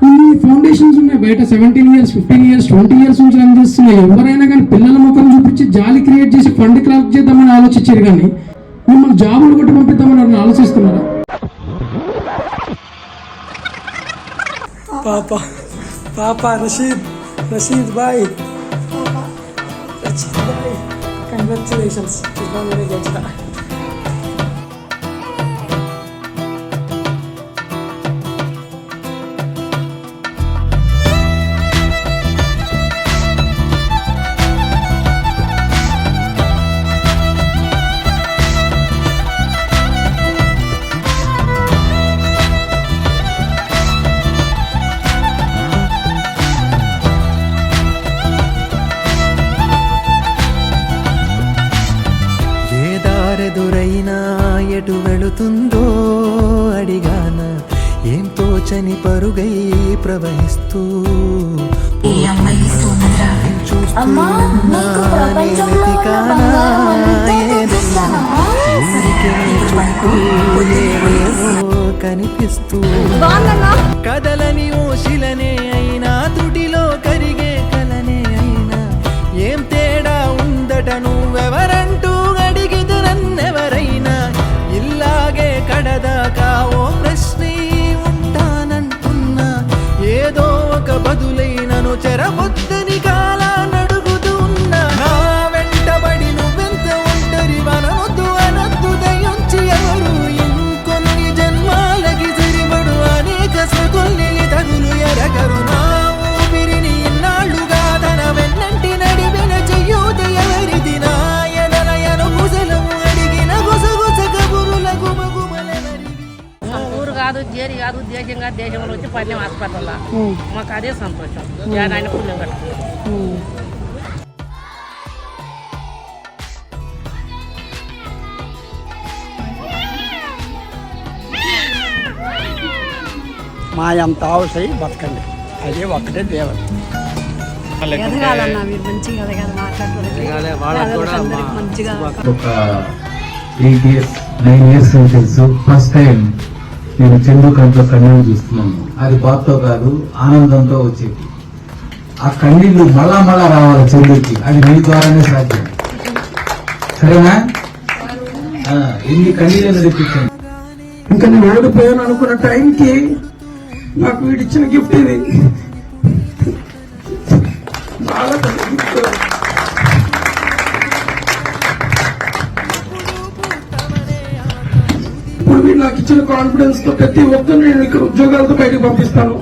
కొన్ని ఫౌండేషన్స్ ఉన్నాయి బయట 17 years 15 years 20 years నుంచి రన్ చేస్తున్నాయి. ఎవరైనా కానీ పిల్లల ముఖం చూపించి జాలి క్రియేట్ చేసి ఫండ్ కలెక్ట్ చేద్దామని ఆలోచించారు, కానీ మిమ్మల్ని జాబులు కొట్టి పంపిద్దామని ఆలోచిస్తున్నారా? పాపా రషీద్ భాయ్ కంగ్రాచులేషన్స్. ఎదురైనా ఎటు వెళుతుందో అడిగాన, ఏం తోచని పరుగై ప్రవహిస్తూ కనిపిస్తూ కదలని ఓశిలనే అయినా తుటిలో కరిగే కలనే అయినా, ఏం తేడా ఉందట నువ్వెవరంటూ ఇల్లాగే కడదాకా ఓ ప్రశ్నే ఉంటానంటున్నా, ఏదో ఒక బదులైనను చెరబొద్దని కాలా నడుగుతున్నా. నా వెంటబడి నువ్వెంత ఒంటరి వనొద్దు అనొద్దు దయించి ఎవరు, ఇంకొన్ని జన్మాలకి సరిపడు అనేక సగొల్లి తగులు ఎరగరు. నా ఊపిరిని ఇన్నాళ్ళుగా తన వెన్నంటి నడిపిన చెయ్యూత ఎవరిది, నా ఎదలయను ముసలము అడిగిన ఊరు కాదు, జేరి కాదు, దేశం కాదు, దేశంలో వచ్చి పన్నెం హాస్పిటల్లో మాకు అదే సంతోషం. ఆయన పుణ్యం కట్టుకున్నాం. మా ఎంత అవసరం బతకండి, అదే ఒక్కటే దేవుడు. ఒక 8 years 9 years తెలుసు. ఫస్ట్ టైం నేను చందు కంట్లో కన్నీళ్ళు చూస్తున్నాను. అది బాధతో కాదు, ఆనందంతో వచ్చేది. ఆ కన్నీళ్లు మళ్ళా రావాలి చందుకి, అది మీ ద్వారానే సాధ్యం. సరేనా? ఎన్ని కన్నీళ్ళు నడిపించాను. ఇంకా నేను ఓడిపోయాను అనుకున్న టైంకి నాకు వీడిచ్చిన గిఫ్ట్ ఇది. ఇప్పుడు వీళ్ళు నాకు ఇచ్చిన కాన్ఫిడెన్స్ తో ప్రతి ఒక్కరిని నేను ఇక్కడ ఉద్యోగాలతో బయటకు పంపిస్తాను.